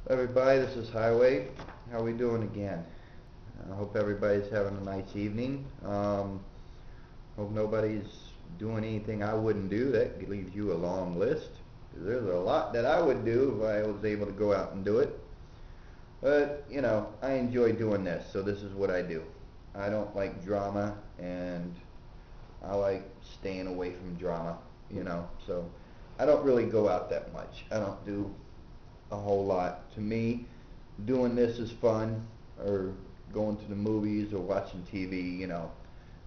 Everybody, this is Highway. How we doing again? I hope everybody's having a nice evening. Hope nobody's doing anything I wouldn't do. That leaves you a long list. 'Cause there's a lot that I would do if I was able to go out and do it. But, I enjoy doing this, so this is what I do. I don't like drama, and I like staying away from drama. So I don't really go out that much. I don't do a whole lot. To me, doing this is fun, or going to the movies or watching TV.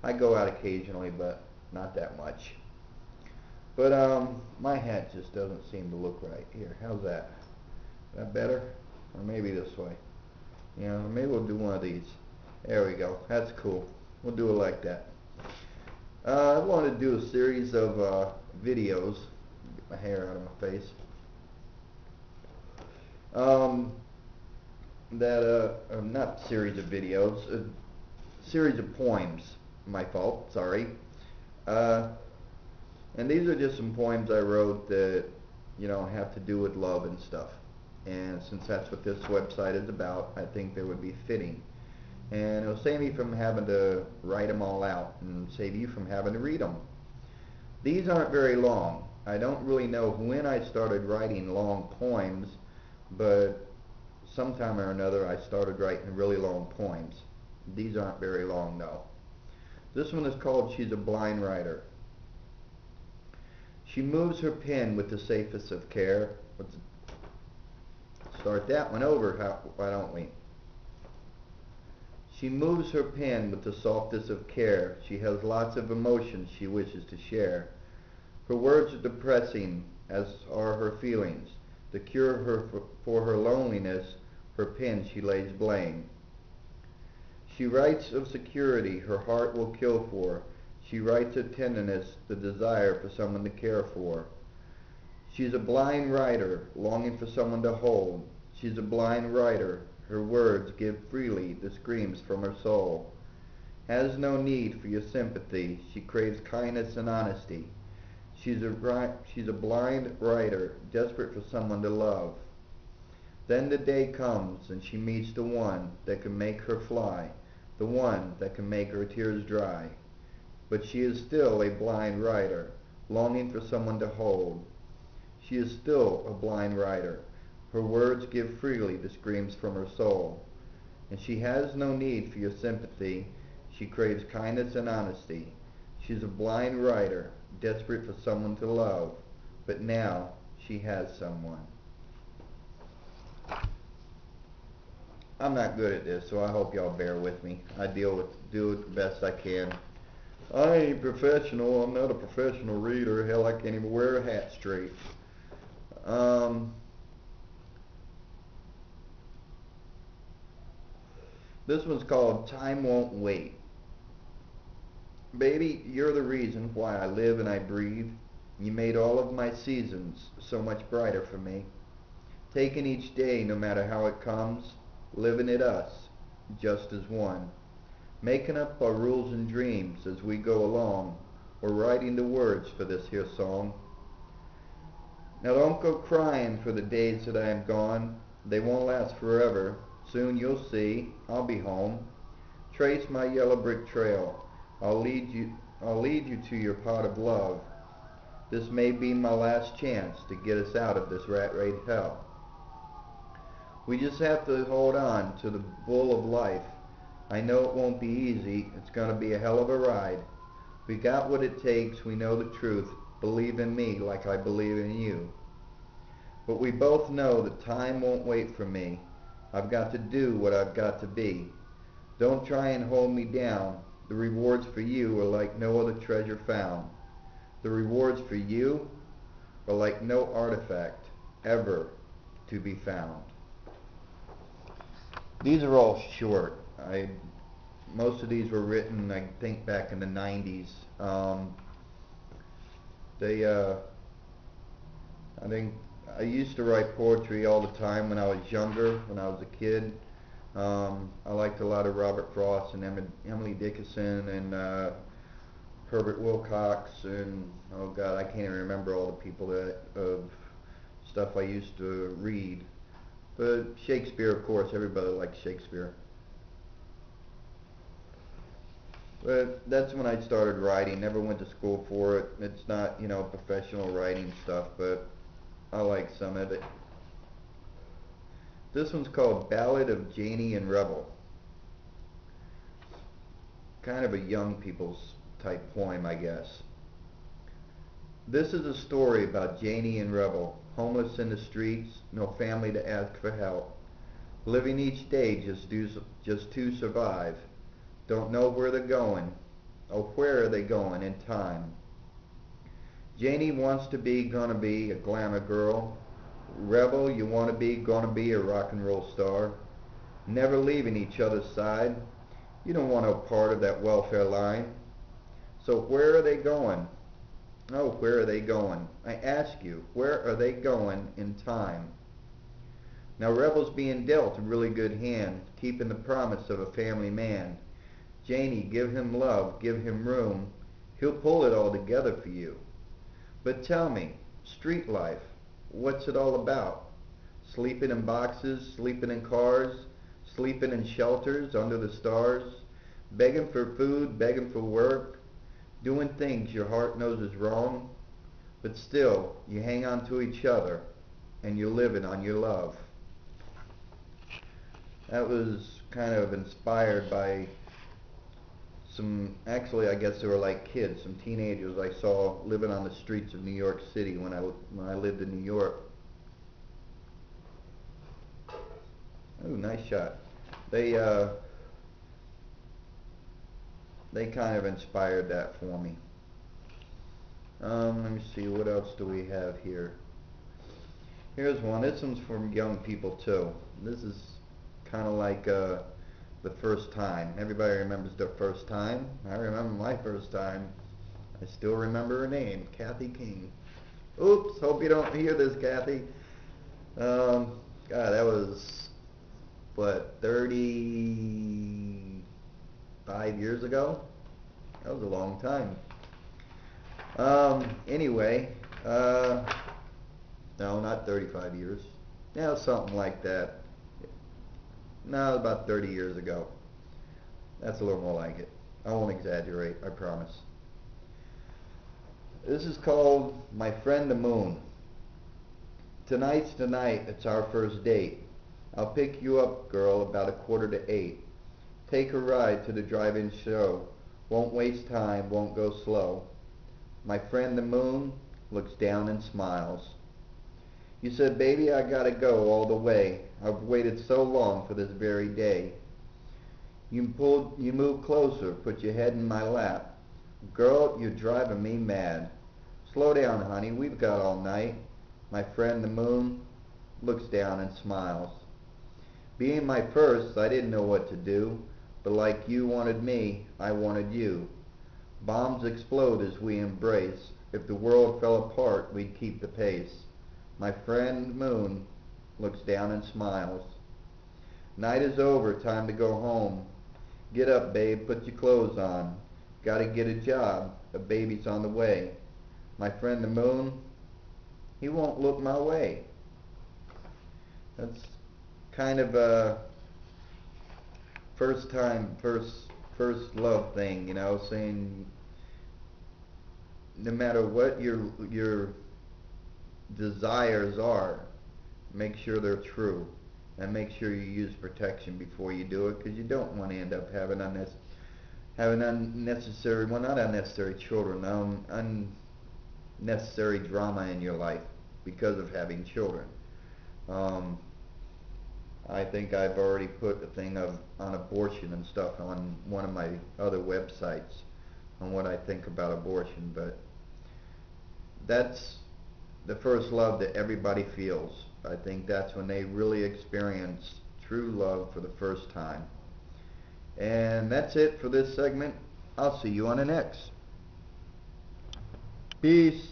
I go out occasionally, but not that much. But my hat just doesn't seem to look right. Here, how's that? Is that better? Or maybe this way. Maybe we'll do one of these. There we go. That's cool. We'll do it like that. I wanted to do a series of videos. Get my hair out of my face. Not series of videos, a series of poems. My fault, sorry. Uh, and these are just some poems I wrote that, have to do with love and stuff. And since that's what this website is about, I think they would be fitting. And it'll save me from having to write them all out and save you from having to read them. These aren't very long. I don't really know when I started writing long poems, but sometime or another I started writing really long poems. These aren't very long though. This one is called She's a Blind Writer. She moves her pen with the safest of care. Let's start that one over, why don't we? She moves her pen with the softest of care. She has lots of emotions she wishes to share. Her words are depressing, as are her feelings. To cure her for her loneliness, her pen she lays blame. She writes of security her heart will kill for. She writes of tenderness, the desire for someone to care for. She's a blind writer, longing for someone to hold. She's a blind writer, her words give freely the screams from her soul. Has no need for your sympathy, she craves kindness and honesty. She's a blind writer, desperate for someone to love. Then the day comes and she meets the one that can make her fly, the one that can make her tears dry. But she is still a blind writer, longing for someone to hold. She is still a blind writer. Her words give freely the screams from her soul. And she has no need for your sympathy. She craves kindness and honesty. She's a blind writer, desperate for someone to love. But now she has someone. I'm not good at this, so I hope y'all bear with me. I do it the best I can. I ain't professional. I'm not a professional reader. Hell, I can't even wear a hat straight. This one's called Time Won't Wait. Baby, you're the reason why I live and I breathe. You made all of my seasons so much brighter for me. Taking each day, no matter how it comes, living it us, just as one. Making up our rules and dreams as we go along, or writing the words for this here song. Now don't go crying for the days that I am gone. They won't last forever. Soon you'll see, I'll be home. Trace my yellow brick trail. I'll lead you to your pot of love. This may be my last chance to get us out of this rat race hell. We just have to hold on to the bull of life. I know it won't be easy. It's going to be a hell of a ride. We got what it takes. We know the truth. Believe in me like I believe in you. But we both know that time won't wait for me. I've got to do what I've got to be. Don't try and hold me down. The rewards for you are like no other treasure found. The rewards for you are like no artifact ever to be found. These are all short. Most of these were written, I think, back in the 90s. I think I used to write poetry all the time when I was younger, when I was a kid. I liked a lot of Robert Frost and Emily Dickinson and Herbert Wilcox and, oh God, I can't even remember all the people of stuff I used to read. But Shakespeare, of course, everybody likes Shakespeare. But that's when I started writing. Never went to school for it. It's not, professional writing stuff, but I like some of it. This one's called Ballad of Janie and Rebel. Kind of a young people's type poem, I guess. This is a story about Janie and Rebel, homeless in the streets, no family to ask for help, living each day just to survive. Don't know where they're going. Oh, where are they going in time? Janie wants to be, gonna be a glamour girl. Rebel, you wanna be, gonna be a rock and roll star. Never leaving each other's side. You don't want no part of that welfare line. So where are they going? Oh, where are they going? I ask you, where are they going in time? Now Rebel's being dealt a really good hand, keeping the promise of a family man. Janie, give him love, give him room. He'll pull it all together for you. But tell me, street life, what's it all about? Sleeping in boxes, sleeping in cars, sleeping in shelters under the stars, begging for food, begging for work, doing things your heart knows is wrong, but still you hang on to each other and you're living on your love. That was kind of inspired by actually I guess they were like kids, some teenagers I saw living on the streets of New York City when I lived in New York. Ooh, nice shot. They kind of inspired that for me. Let me see, what else do we have here? Here's one. This one's from young people too. This is kind of like the first time. Everybody remembers their first time. I remember my first time. I still remember her name, Kathy King. Oops, hope you don't hear this, Kathy. God, that was, what, 35 years ago? That was a long time. Anyway, no, not 35 years. Yeah, something like that. No, about 30 years ago. That's a little more like it. I won't exaggerate, I promise. This is called My Friend the Moon. Tonight's the night, it's our first date. I'll pick you up, girl, about 7:45. Take a ride to the drive-in show. Won't waste time, won't go slow. My friend the moon looks down and smiles. You said, baby, I gotta go all the way. I've waited so long for this very day. You move closer, put your head in my lap. Girl, you're driving me mad. Slow down, honey, we've got all night. My friend the moon looks down and smiles. Being my first, I didn't know what to do, but like you wanted me, I wanted you. Bombs explode as we embrace. If the world fell apart, we'd keep the pace. My friend moon looks down and smiles. Night is over, time to go home. Get up, babe, put your clothes on. Gotta get a job, a baby's on the way. My friend the moon, he won't look my way. That's kind of a first love thing, saying no matter what your desires are, make sure they're true, and make sure you use protection before you do it, because you don't want to end up having unnecessary, well, not unnecessary children, unnecessary drama in your life because of having children. I think I've already put a thing on abortion and stuff on one of my other websites on what I think about abortion, but that's the first love that everybody feels. I think that's when they really experience true love for the first time. And that's it for this segment. I'll see you on the next. Peace.